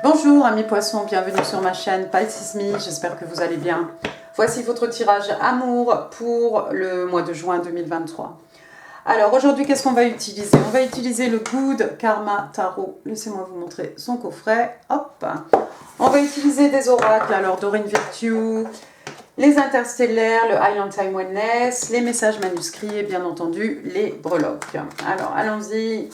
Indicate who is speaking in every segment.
Speaker 1: Bonjour amis poissons, bienvenue sur ma chaîne Pisces Me, j'espère que vous allez bien. Voici votre tirage amour pour le mois de juin 2023. Alors aujourd'hui, qu'est-ce qu'on va utiliser? On va utiliser le Good Karma Tarot. Laissez-moi vous montrer son coffret. Hop. On va utiliser des oracles, alors Dorine Virtue, les interstellaires, le Island Time Wellness, les messages manuscrits et bien entendu les breloques. Alors allons-y.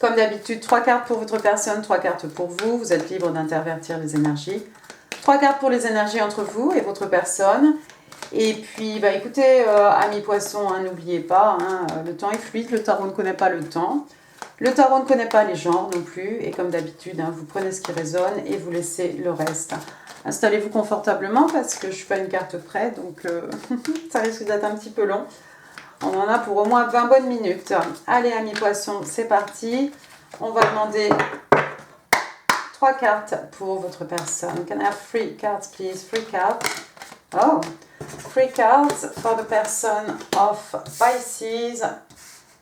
Speaker 1: Comme d'habitude, 3 cartes pour votre personne, 3 cartes pour vous. Vous êtes libre d'intervertir les énergies. 3 cartes pour les énergies entre vous et votre personne. Et puis, bah, écoutez, amis poissons, hein, n'oubliez pas, hein, le temps est fluide, le tarot ne connaît pas le temps. Le tarot ne connaît pas les genres non plus. Et comme d'habitude, hein, vous prenez ce qui résonne et vous laissez le reste. Installez-vous confortablement parce que je ne suis pas une carte près, donc ça risque d'être un petit peu long. On en a pour au moins 20 bonnes minutes. Allez, amis poissons, c'est parti. On va demander 3 cartes pour votre personne. Can I have 3 cards, please? 3 cards. Oh, 3 cards for the person of Pisces.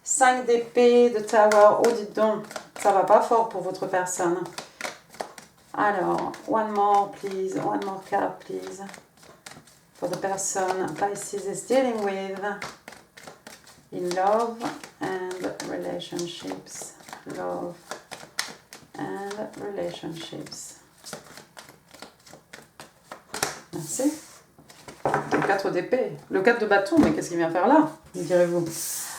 Speaker 1: 5 d'épée, de Tower. Oh, dites donc, ça va pas fort pour votre personne. Alors, one more, please. One more card, please. For the person Pisces is dealing with. In love and relationships. Love and relationships. Merci. Le 4 d'épée. Le 4 de bâton, mais qu'est-ce qu'il vient faire là, direz-vous?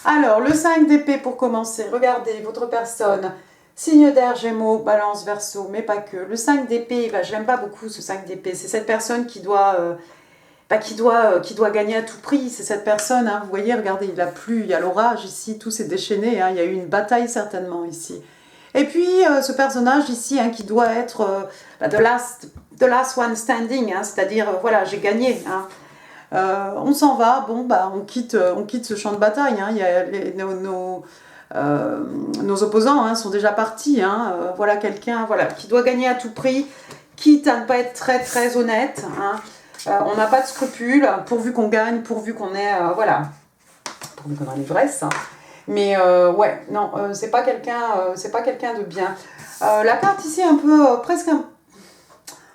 Speaker 1: Alors, le 5 d'épée pour commencer. Regardez, votre personne, signe d'air, Gémeaux, Balance, Verseau, mais pas que. Le 5 d'épée, bah, je l'aime pas beaucoup ce 5 d'épée. C'est cette personne qui doit... qui doit gagner à tout prix, c'est cette personne, hein, vous voyez, regardez, il a plu, il y a l'orage ici, tout s'est déchaîné, hein, il y a eu une bataille certainement ici. Et puis, ce personnage ici, hein, qui doit être the last one standing, hein, c'est-à-dire, voilà, j'ai gagné. Hein. On s'en va, bon, bah, on quitte ce champ de bataille, hein, il y a nos opposants hein, sont déjà partis, hein, voilà quelqu'un voilà, qui doit gagner à tout prix, quitte à ne pas être très très honnête, hein. On n'a pas de scrupules, pourvu qu'on gagne, pourvu qu'on ait, voilà, pourvu qu'on a l'ivresse. Hein. Mais ouais, non, c'est pas quelqu'un de bien. La carte ici est un peu, presque, on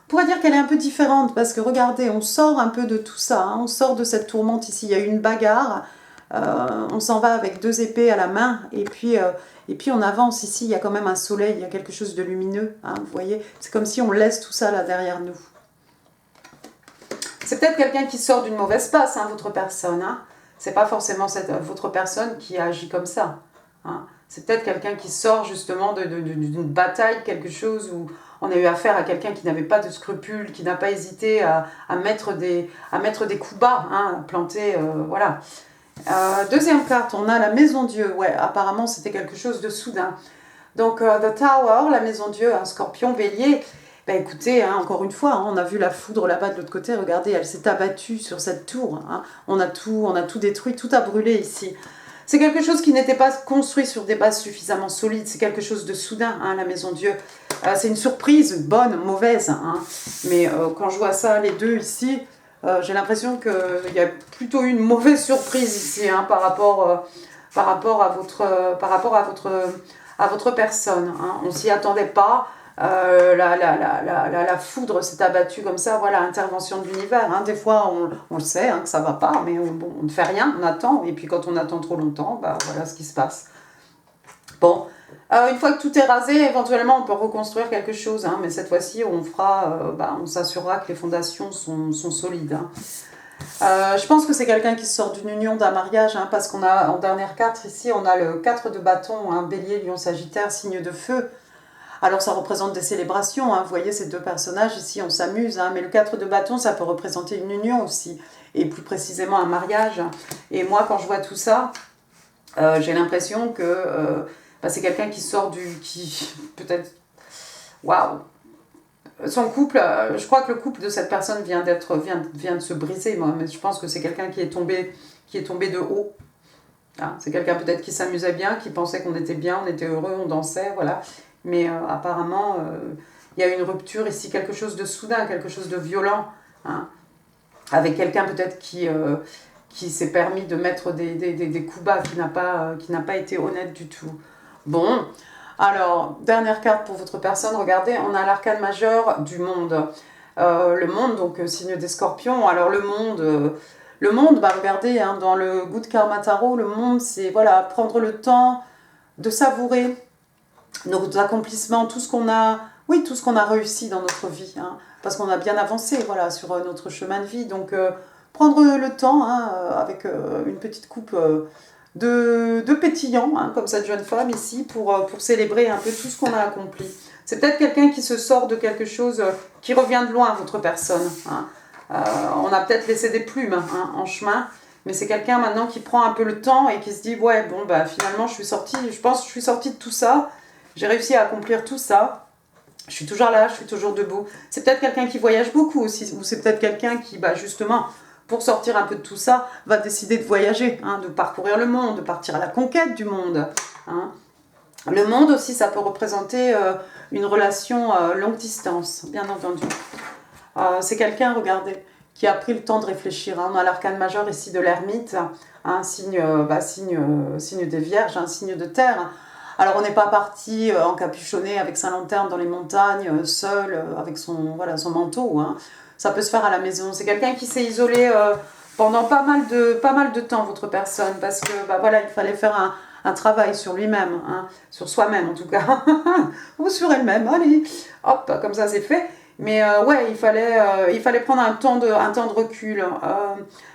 Speaker 1: pourrait dire qu'elle est un peu différente, parce que regardez, on sort un peu de tout ça, hein, on sort de cette tourmente ici, il y a eu une bagarre, on s'en va avec 2 épées à la main, et puis on avance ici, il y a quand même un soleil, il y a quelque chose de lumineux, hein, vous voyez, c'est comme si on laisse tout ça là derrière nous. C'est peut-être quelqu'un qui sort d'une mauvaise passe, hein, votre personne. Hein. C'est pas forcément votre personne qui agit comme ça. Hein. C'est peut-être quelqu'un qui sort justement d'une bataille, quelque chose où on a eu affaire à quelqu'un qui n'avait pas de scrupules, qui n'a pas hésité à mettre des coups bas, hein, à planter, voilà. Deuxième carte, on a la Maison Dieu. Ouais, apparemment c'était quelque chose de soudain. Donc, The Tower, la Maison Dieu, un scorpion, bélier. Ben écoutez, hein, encore une fois, hein, on a vu la foudre là-bas de l'autre côté, regardez, elle s'est abattue sur cette tour, hein. On a tout détruit, tout a brûlé ici. C'est quelque chose qui n'était pas construit sur des bases suffisamment solides, c'est quelque chose de soudain, hein, la Maison Dieu. C'est une surprise, bonne, mauvaise, hein. Mais quand je vois ça, les deux ici, j'ai l'impression qu'il y a plutôt une mauvaise surprise ici, hein, par rapport à votre personne. Hein. On s'y attendait pas. La foudre s'est abattue comme ça, voilà, intervention de l'univers. Hein. Des fois, on le sait hein, que ça va pas, mais on ne fait rien, on attend. Et puis quand on attend trop longtemps, bah, voilà ce qui se passe. Bon, une fois que tout est rasé, éventuellement, on peut reconstruire quelque chose. Hein, mais cette fois-ci, on s'assurera que les fondations sont solides. Hein. Je pense que c'est quelqu'un qui sort d'une union, d'un mariage, hein, parce qu'on a en dernière carte ici, on a le 4 de bâton, hein, bélier, lion, sagittaire, signe de feu. Alors ça représente des célébrations, hein. Vous voyez ces deux personnages ici, on s'amuse, hein. Mais le 4 de bâton, ça peut représenter une union aussi, et plus précisément un mariage. Et moi, quand je vois tout ça, j'ai l'impression que c'est quelqu'un qui sort peut-être, waouh, son couple, je crois que le couple de cette personne vient de se briser, moi, mais je pense que c'est quelqu'un qui est tombé de haut. Hein. C'est quelqu'un peut-être qui s'amusait bien, qui pensait qu'on était bien, on était heureux, on dansait, voilà. Mais apparemment, il y a une rupture ici, quelque chose de soudain, quelque chose de violent, hein, avec quelqu'un peut-être qui s'est permis de mettre des coups bas, qui n'a pas été honnête du tout. Bon, Alors, dernière carte pour votre personne, regardez, on a l'arcane majeur du monde. Le monde, donc signe des scorpions. Alors le monde, bah, regardez, hein, dans le Good Karma Tarot, le monde, c'est voilà, prendre le temps de savourer nos accomplissements, tout ce qu'on a, oui, tout ce qu'on a réussi dans notre vie, hein, parce qu'on a bien avancé, voilà, sur notre chemin de vie. Donc, prendre le temps, hein, avec une petite coupe de pétillant, hein, comme cette jeune femme ici, pour célébrer un peu tout ce qu'on a accompli. C'est peut-être quelqu'un qui se sort de quelque chose, qui revient de loin, votre personne. Hein. On a peut-être laissé des plumes, hein, en chemin, mais c'est quelqu'un maintenant qui prend un peu le temps et qui se dit, ouais, bon, bah finalement, je pense que je suis sortie de tout ça, j'ai réussi à accomplir tout ça, je suis toujours là, je suis toujours debout. C'est peut-être quelqu'un qui voyage beaucoup aussi, ou c'est peut-être quelqu'un qui, bah, justement, pour sortir un peu de tout ça, va décider de voyager, hein, de parcourir le monde, de partir à la conquête du monde. Hein. Le monde aussi, ça peut représenter une relation longue distance, bien entendu. C'est quelqu'un, regardez, qui a pris le temps de réfléchir. Hein. On a l'arcane majeur ici de l'ermite, un signe des vierges, un signe de terre. Alors on n'est pas parti encapuchonné avec sa lanterne dans les montagnes, seul, avec son manteau. Hein. Ça peut se faire à la maison. C'est quelqu'un qui s'est isolé pendant pas mal de temps, votre personne, parce que bah, voilà, il fallait faire un travail sur lui-même, hein, sur soi-même en tout cas, ou sur elle-même, allez, hop, comme ça c'est fait. Mais ouais, il fallait prendre un temps de recul.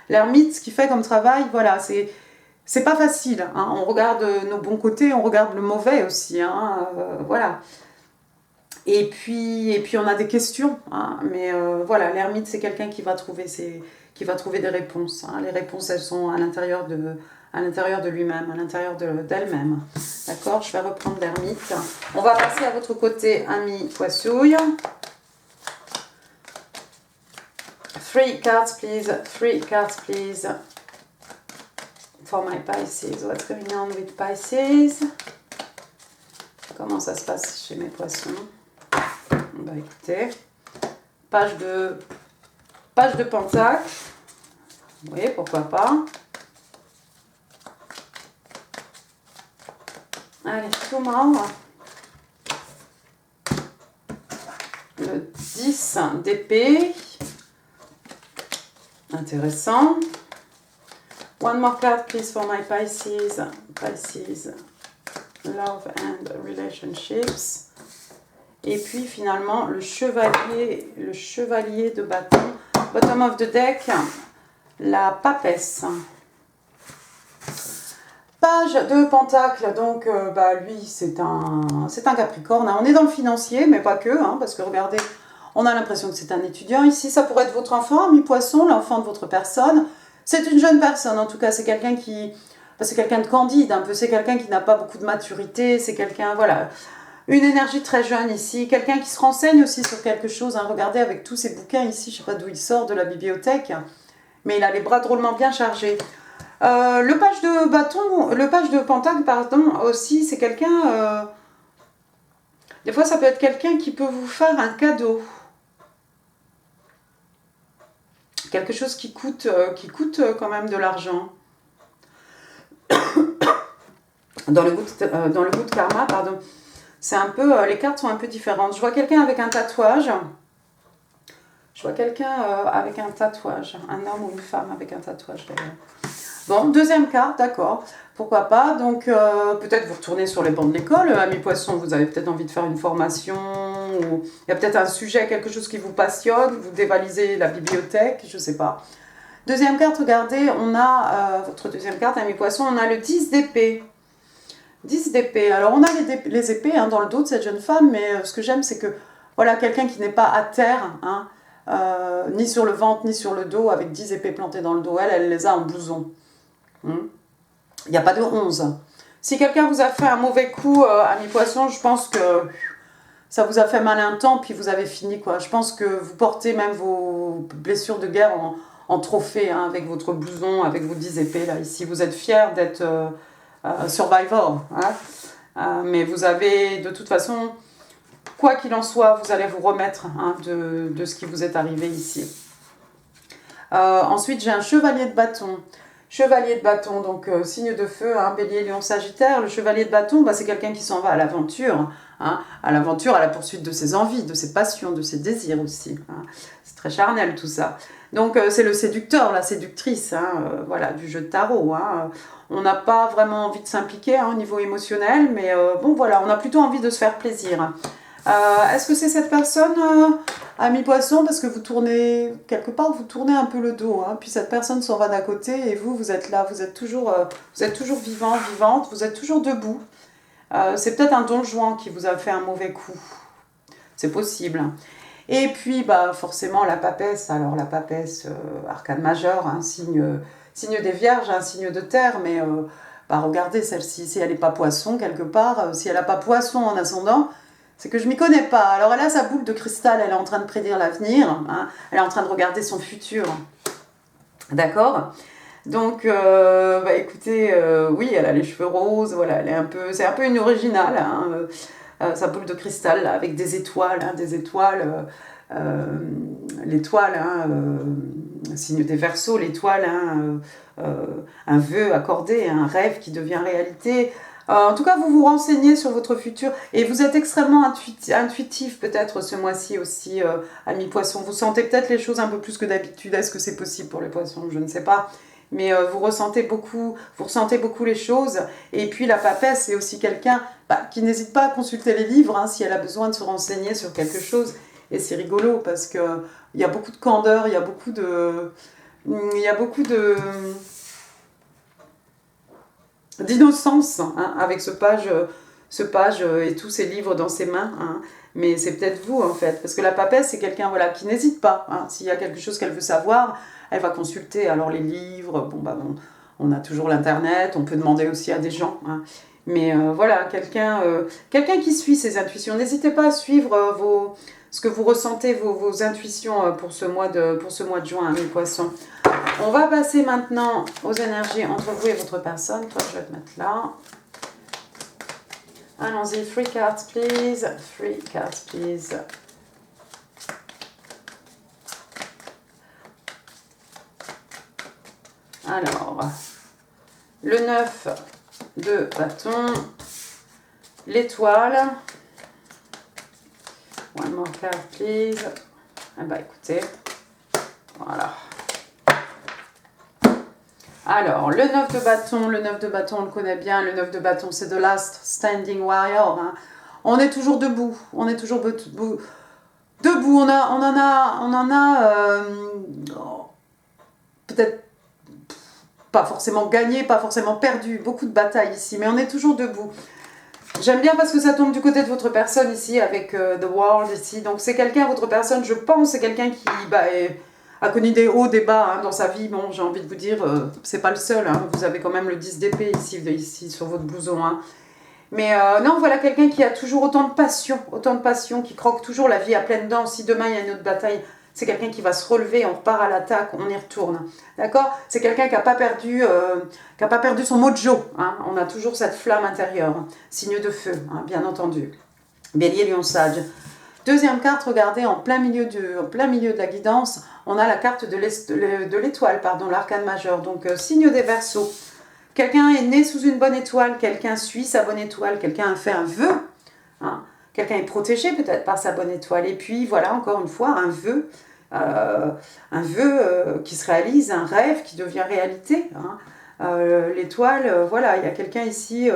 Speaker 1: L'ermite, ce qu'il fait comme travail, voilà, c'est pas facile. Hein. On regarde nos bons côtés, on regarde le mauvais aussi. Hein, voilà. Et puis on a des questions. Hein, mais voilà, l'ermite, c'est quelqu'un qui va trouver des réponses. Hein. Les réponses, elles sont à l'intérieur de lui-même, à l'intérieur d'elle-même. D'accord, je vais reprendre l'ermite. On va passer à votre côté, ami poissouille. 3 cards, please. 3 cards, please. For my Pisces. What's going on with Pisces? Comment ça se passe chez mes poissons? Bah écoutez, page de pentacle. Oui, pourquoi pas. Allez, tout mort. Le 10 d'épée. Intéressant. One more card, please, for my Pisces. Pisces, love and relationships. Et puis finalement, le chevalier de bâton. Bottom of the deck, la papesse. Page de pentacle, donc bah, lui, c'est un Capricorne. Hein. On est dans le financier, mais pas que, hein, parce que regardez, on a l'impression que c'est un étudiant ici. Ça pourrait être votre enfant, ami poisson, l'enfant de votre personne. C'est une jeune personne, en tout cas, c'est quelqu'un c'est quelqu'un de candide, un peu, c'est quelqu'un qui n'a pas beaucoup de maturité, c'est quelqu'un, voilà, une énergie très jeune ici, quelqu'un qui se renseigne aussi sur quelque chose, hein. Regardez avec tous ces bouquins ici, je ne sais pas d'où il sort, de la bibliothèque, mais il a les bras drôlement bien chargés. Le page de pentacle, pardon, aussi, c'est quelqu'un, des fois ça peut être quelqu'un qui peut vous faire un cadeau. Quelque chose qui coûte quand même de l'argent. Dans le good karma, pardon. C'est un peu, les cartes sont un peu différentes. Je vois quelqu'un avec un tatouage. Un homme ou une femme avec un tatouage d'ailleurs. Bon, deuxième carte, d'accord. Pourquoi pas. Donc, peut-être vous retournez sur les bancs de l'école. Ami poisson, vous avez peut-être envie de faire une formation. Ou il y a peut-être un sujet, quelque chose qui vous passionne. Vous dévalisez la bibliothèque, je ne sais pas. Deuxième carte, regardez, on a, votre deuxième carte, ami poisson, on a le 10 d'épée. 10 d'épée. Alors, on a les épées hein, dans le dos de cette jeune femme, mais ce que j'aime, c'est que, voilà, quelqu'un qui n'est pas à terre, hein, ni sur le ventre, ni sur le dos, avec 10 épées plantées dans le dos. Elle les a en blouson. Il n'y a pas de 11. Si quelqu'un vous a fait un mauvais coup, ami poisson, je pense que ça vous a fait mal un temps, puis vous avez fini, quoi. Je pense que vous portez même vos blessures de guerre en trophée, hein, avec votre blouson, avec vos 10 épées, là, ici. Vous êtes fiers d'être survivor, hein. Mais vous avez, de toute façon, quoi qu'il en soit, vous allez vous remettre hein, de ce qui vous est arrivé ici. Ensuite, j'ai un chevalier de bâton. Chevalier de bâton, donc signe de feu, hein, Bélier, Lion, Sagittaire. Le chevalier de bâton, bah, c'est quelqu'un qui s'en va à l'aventure, hein, à l'aventure, à la poursuite de ses envies, de ses passions, de ses désirs aussi. Hein. C'est très charnel tout ça. Donc c'est le séducteur, la séductrice, hein, voilà, du jeu de tarot. Hein. On n'a pas vraiment envie de s'impliquer hein, au niveau émotionnel, mais bon voilà, on a plutôt envie de se faire plaisir. Est-ce que c'est cette personne, ami poisson, parce que vous tournez, quelque part, vous tournez un peu le dos, hein, puis cette personne s'en va d'à côté, et vous êtes là, vous êtes toujours vivant, vivante, vous êtes toujours debout. C'est peut-être un Don Juan qui vous a fait un mauvais coup. C'est possible. Et puis, bah, forcément, la papesse. Alors, la papesse, arcane majeur, hein, signe des vierges, un signe de terre, mais bah, regardez celle-ci, si elle n'est pas poisson quelque part, si elle n'a pas poisson en ascendant, c'est que je m'y connais pas. Alors, elle a sa boule de cristal, elle est en train de prédire l'avenir, hein, elle est en train de regarder son futur. D'accord ? Donc, bah, écoutez, oui, elle a les cheveux roses, voilà, c'est un peu une originale, hein, sa boule de cristal là, avec des étoiles, hein, l'étoile, hein, signe des Verseaux, l'étoile, hein, un vœu accordé, un rêve qui devient réalité. En tout cas, vous vous renseignez sur votre futur et vous êtes extrêmement intuitif peut-être ce mois-ci aussi, ami poisson. Vous sentez peut-être les choses un peu plus que d'habitude. Est-ce que c'est possible pour les poissons? Je ne sais pas. Mais vous ressentez beaucoup les choses. Et puis la papesse, c'est aussi quelqu'un qui n'hésite pas à consulter les livres hein, si elle a besoin de se renseigner sur quelque chose. Et c'est rigolo parce qu'il y a beaucoup de candeur, il y a beaucoup d'innocence hein, avec ce page et tous ces livres dans ses mains. Hein. Mais c'est peut-être vous en fait, parce que la papesse c'est quelqu'un voilà, qui n'hésite pas. Hein. S'il y a quelque chose qu'elle veut savoir, elle va consulter alors les livres. Bon, on a toujours l'internet, on peut demander aussi à des gens. Hein. Mais voilà, quelqu'un qui suit ses intuitions. N'hésitez pas à suivre ce que vous ressentez, vos intuitions pour ce mois de juin, mes poissons. On va passer maintenant aux énergies entre vous et votre personne. Toi, je vais te mettre là. Allons-y, 3 cards, please. 3 cards, please. Alors, le 9 de bâton, l'étoile. One more card, please. Ah bah écoutez, voilà. Alors, le 9 de bâton, on le connaît bien. Le 9 de bâton, c'est The Last Standing Warrior. Hein. On est toujours debout. On est toujours debout. On en a peut-être pas forcément gagné, pas forcément perdu. Beaucoup de batailles ici, mais on est toujours debout. J'aime bien parce que ça tombe du côté de votre personne ici, avec The World ici. Donc c'est quelqu'un, votre personne, je pense, c'est quelqu'un qui a connu des hauts, des bas hein, dans sa vie. Bon, j'ai envie de vous dire, c'est pas le seul. Hein. Vous avez quand même le 10 d'épée ici sur votre blouson. Hein. Mais non, voilà quelqu'un qui a toujours autant de passion, qui croque toujours la vie à pleines dents. Si demain il y a une autre bataille, c'est quelqu'un qui va se relever, on repart à l'attaque, on y retourne. D'accord? C'est quelqu'un qui n'a pas perdu son mojo. Hein. On a toujours cette flamme intérieure. Signe de feu, hein, bien entendu. Bélier, Lion, Sage. Deuxième carte, regardez, en plein milieu de la guidance, on a la carte de l'étoile, l'arcane majeur. Donc, signe des Verseaux. Quelqu'un est né sous une bonne étoile, quelqu'un suit sa bonne étoile, quelqu'un a fait un vœu. Hein. Quelqu'un est protégé peut-être par sa bonne étoile. Et puis, voilà, encore une fois, un vœu qui se réalise, un rêve qui devient réalité. Hein. L'étoile, voilà, il y a quelqu'un ici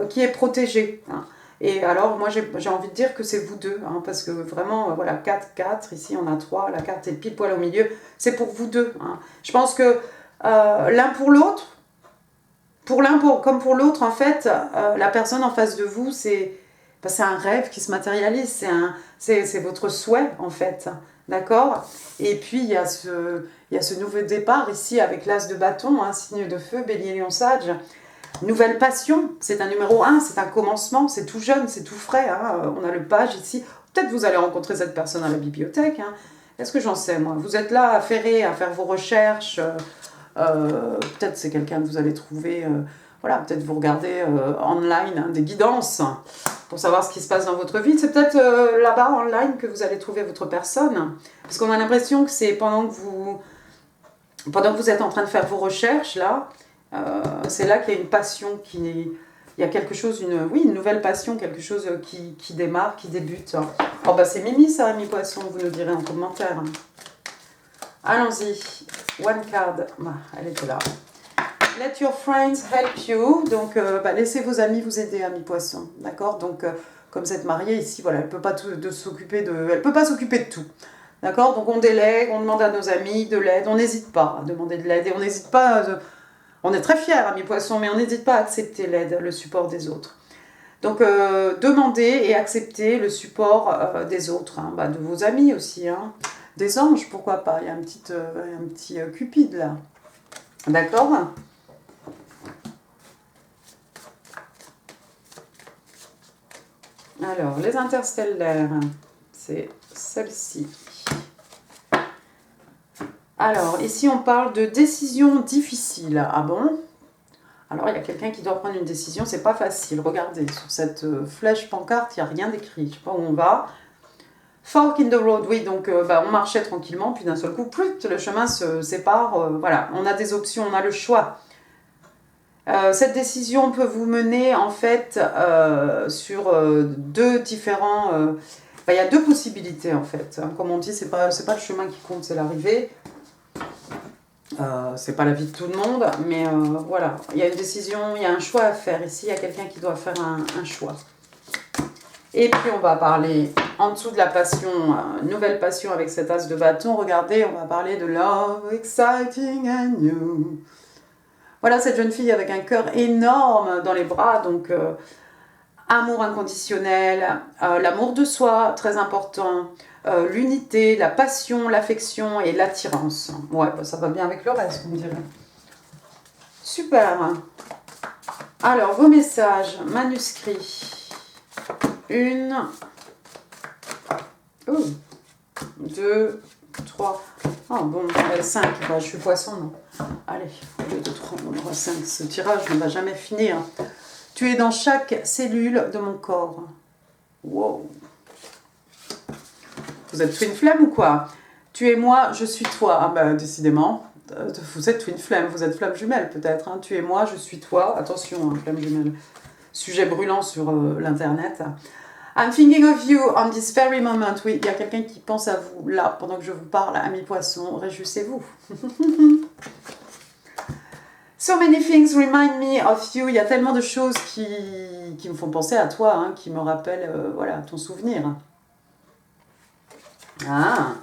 Speaker 1: qui est protégé. Hein. Et alors, moi, j'ai envie de dire que c'est vous deux, hein, parce que vraiment, voilà, 4, ici on a 3, la carte est pile poil au milieu, c'est pour vous deux. Hein. Je pense que l'un pour l'autre, comme pour l'autre, en fait, la personne en face de vous, c'est un rêve qui se matérialise, c'est votre souhait, en fait. D'accord? Et puis, il y a ce nouveau départ ici avec l'as de bâton, hein, signe de feu, Bélier, Lion, Sage. Nouvelle passion, c'est un numéro 1, c'est un commencement, c'est tout jeune, c'est tout frais. Hein. On a le page ici. Peut-être vous allez rencontrer cette personne à la bibliothèque. Hein. Qu'est-ce que j'en sais, moi? Vous êtes là affairé à faire vos recherches. Peut-être c'est quelqu'un que vous allez trouver. Voilà, peut-être vous regardez online hein, des guidances pour savoir ce qui se passe dans votre vie. C'est peut-être là-bas, online, que vous allez trouver votre personne. Parce qu'on a l'impression que c'est pendant que pendant que vous êtes en train de faire vos recherches, là, c'est là qu'il y a une passion qui... Il y a quelque chose, une nouvelle passion, quelque chose qui démarre, qui débute. Oh bah c'est Mimi ça, Ami Poisson, vous nous direz en commentaire. Allons-y. One card. Bah, elle était là. Let your friends help you. Donc, laissez vos amis vous aider, Ami Poisson. D'accord. Donc, comme vous êtes mariée ici, voilà, elle ne peut pas s'occuper de tout. D'accord. Donc, on délègue, on demande à nos amis de l'aide. On n'hésite pas à demander de l'aide. Et on n'hésite pas... On est très fiers, Amis Poissons, mais on n'hésite pas à accepter l'aide, le support des autres. Donc, demandez et acceptez le support des autres, hein, de vos amis aussi, hein, des anges, pourquoi pas. Il y a un petit Cupide là. D'accord ? Alors, les interstellaires, c'est celle-ci. Alors, ici, on parle de décisions difficiles. Ah bon ? Alors, il y a quelqu'un qui doit prendre une décision, c'est pas facile. Regardez, sur cette flèche pancarte, il n'y a rien d'écrit. Je ne sais pas où on va. Fork in the road, oui, donc on marchait tranquillement, puis d'un seul coup, le chemin se sépare. Voilà, on a des options, on a le choix. Cette décision peut vous mener, en fait, sur deux différents... il y a deux possibilités, en fait. Comme on dit, c'est pas le chemin qui compte, c'est l'arrivée. C'est pas la vie de tout le monde, mais voilà, il y a une décision, il y a un choix à faire. Ici, il y a quelqu'un qui doit faire un choix. Et puis, on va parler en dessous de la passion, nouvelle passion avec cet as de bâton. Regardez, on va parler de love, exciting and new. Voilà, cette jeune fille avec un cœur énorme dans les bras, donc amour inconditionnel, l'amour de soi, très important. L'unité, la passion, l'affection et l'attirance. Ouais, ça va bien avec le reste, on dirait. Super. Alors, vos messages, manuscrits. 1, 2, 3. Oh bon, 5. Bah, je suis poisson, non. Allez, 2, 2, 3, on aura 5. Ce tirage ne va jamais finir. Tu es dans chaque cellule de mon corps. Wow. Vous êtes twin flame ou quoi? Tu es moi, je suis toi. Ah bah décidément, vous êtes twin flame, vous êtes flamme jumelle peut-être. Hein. Tu es moi, je suis toi. Attention, hein, flamme jumelle. Sujet brûlant sur l'internet. I'm thinking of you on this very moment. Oui, il y a quelqu'un qui pense à vous là, pendant que je vous parle, Amis Poissons, réjouissez-vous. So many things remind me of you. Il y a tellement de choses qui me font penser à toi, hein, qui me rappellent voilà, ton souvenir. Ah.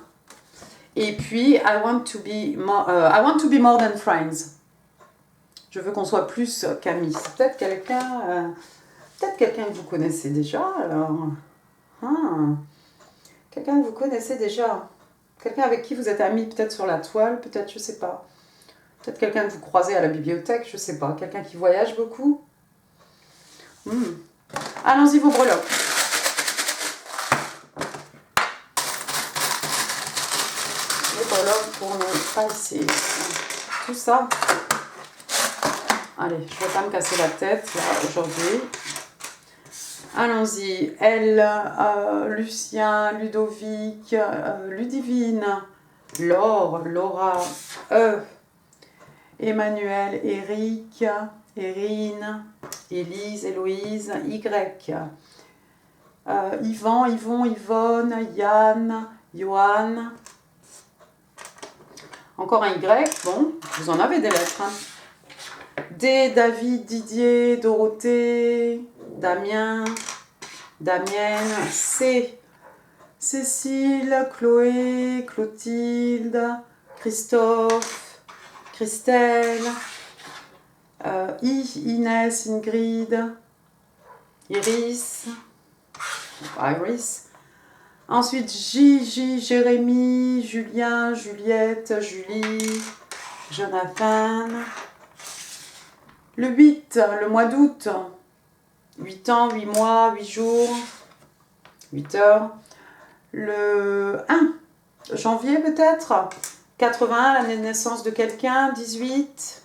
Speaker 1: Et puis, I want to be more than friends. Je veux qu'on soit plus qu'amis. C'est peut-être quelqu'un que vous connaissez déjà, alors. Ah. Quelqu'un que vous connaissez déjà. Quelqu'un avec qui vous êtes amis, peut-être sur la toile, peut-être, je sais pas. Peut-être quelqu'un que vous croisez à la bibliothèque, je sais pas. Quelqu'un qui voyage beaucoup. Allons-y, vos breloques. Pour ne pas essayer tout ça. Allez, je ne vais pas me casser la tête là aujourd'hui. Allons-y. Elle, Lucien, Ludovic, Ludivine, Laure, Laura, Emmanuel, Eric, Erine, Élise, Héloïse, Y, Yvan, Yvon, Yvonne, Yann, Johan. Encore un Y, bon, vous en avez des lettres. Hein. D, David, Didier, Dorothée, Damien, Damienne, C, Cécile, Chloé, Clotilde, Christophe, Christelle, I, Inès, Ingrid, Iris, Iris. Ensuite, J, Jérémy, Julien, Juliette, Julie, Jonathan. Le 8, le mois d'août. 8 ans, 8 mois, 8 jours, 8 heures. Le 1, janvier peut-être. 81, l'année de naissance de quelqu'un. 18.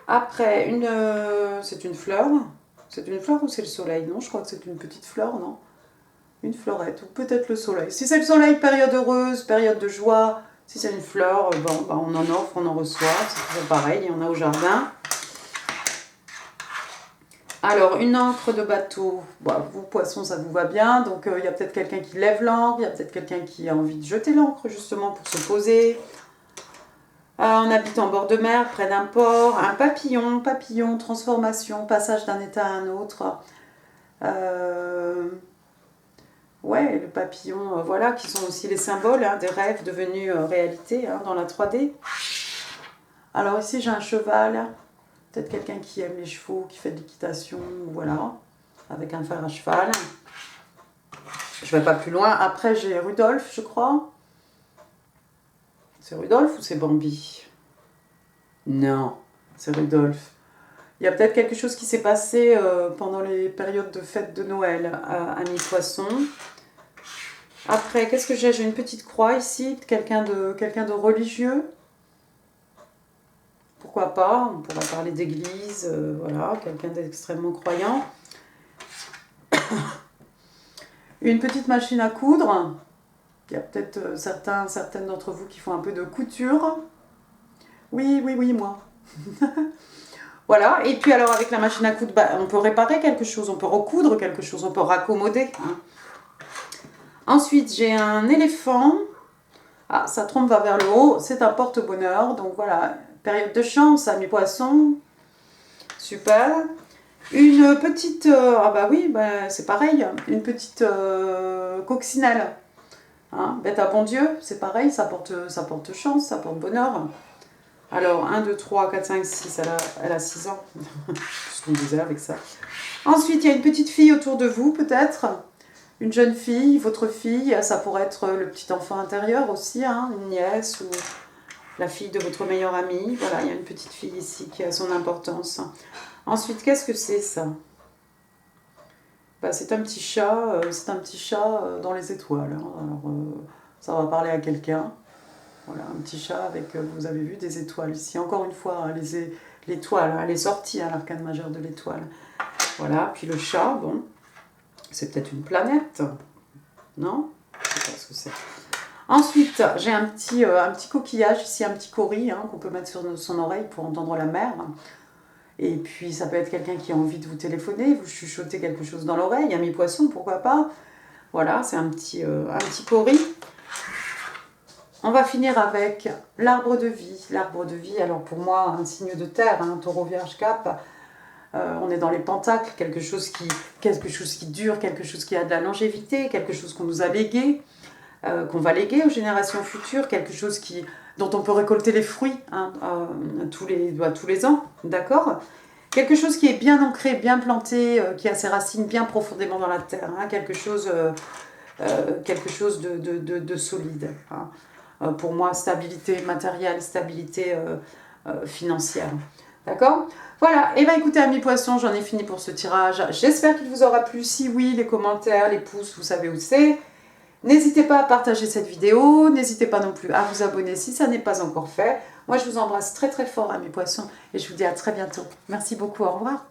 Speaker 1: Après, c'est une fleur. C'est une fleur ou c'est le soleil? Non, je crois que c'est une petite fleur, non? Une fleurette, ou peut-être le soleil. Si c'est le soleil, période heureuse, période de joie, Si c'est une fleur, bon, bah, on en offre, on en reçoit. C'est toujours pareil, il y en a au jardin. Alors, une encre de bateau. Bon, vous, poissons, ça vous va bien. Donc, il y a peut-être quelqu'un qui lève l'encre. Il y a peut-être quelqu'un qui a envie de jeter l'encre, justement, pour se poser. On habite en bord de mer, près d'un port. Un papillon, transformation, passage d'un état à un autre. Ouais, le papillon, voilà, qui sont aussi les symboles des rêves devenus réalité dans la 3D. Alors ici, j'ai un cheval. Peut-être quelqu'un qui aime les chevaux, qui fait de l'équitation, voilà, avec un fer à cheval. Je ne vais pas plus loin. Après, j'ai Rudolf, je crois. C'est Rudolf ou c'est Bambi? Non, c'est Rudolf. Il y a peut-être quelque chose qui s'est passé pendant les périodes de fête de Noël à mi-poisson. Après, qu'est-ce que j'ai? J'ai une petite croix ici, quelqu'un de religieux. Pourquoi pas? On pourrait parler d'église, voilà, quelqu'un d'extrêmement croyant. Une petite machine à coudre. Il y a peut-être certaines d'entre vous qui font un peu de couture. Oui, moi. Voilà, et puis alors avec la machine à coudre, on peut réparer quelque chose, on peut recoudre quelque chose, on peut raccommoder. Ensuite, j'ai un éléphant. Ah, sa trompe va vers le haut, c'est un porte-bonheur. Donc voilà, période de chance à mi-poisson. Super. Une petite, ah bah oui, c'est pareil, une petite coccinelle. Bête à bon Dieu, c'est pareil, ça porte chance, ça porte bonheur. Alors, 1, 2, 3, 4, 5, 6, elle a 6 ans. Ce qu'on disait avec ça. Ensuite, il y a une petite fille autour de vous, peut-être. Une jeune fille, votre fille. Ça pourrait être le petit enfant intérieur aussi, une nièce ou la fille de votre meilleur ami. Voilà, il y a une petite fille ici qui a son importance. Ensuite, qu'est-ce que c'est ça? C'est un petit chat, dans les étoiles. Alors, ça va parler à quelqu'un. Voilà, un petit chat avec, vous avez vu, des étoiles ici. Encore une fois, l'étoile, elle est sortie, l'arcane majeure de l'étoile. Voilà, puis le chat, bon, c'est peut-être une planète, non? Je sais pas ce que c'est. Ensuite, j'ai un petit coquillage ici, un petit cori qu'on peut mettre sur son oreille pour entendre la mer. Et puis, ça peut être quelqu'un qui a envie de vous téléphoner, vous chuchoter quelque chose dans l'oreille, à mi-poisson, pourquoi pas. Voilà, c'est un petit cori. On va finir avec l'arbre de vie. L'arbre de vie, alors pour moi, un signe de terre, taureau, vierge, cap. On est dans les pentacles, quelque chose qui dure, quelque chose qui a de la longévité, quelque chose qu'on nous a légué, qu'on va léguer aux générations futures, quelque chose dont on peut récolter les fruits tous les ans, d'accord? Quelque chose qui est bien ancré, bien planté, qui a ses racines bien profondément dans la terre, quelque chose de solide. Pour moi, stabilité matérielle, stabilité financière. D'accord? Voilà, et bien écoutez, amis poissons, j'en ai fini pour ce tirage. J'espère qu'il vous aura plu. Si oui, les commentaires, les pouces, vous savez où c'est. N'hésitez pas à partager cette vidéo. N'hésitez pas non plus à vous abonner si ça n'est pas encore fait. Moi, je vous embrasse très très fort, amis poissons, et je vous dis à très bientôt. Merci beaucoup, au revoir.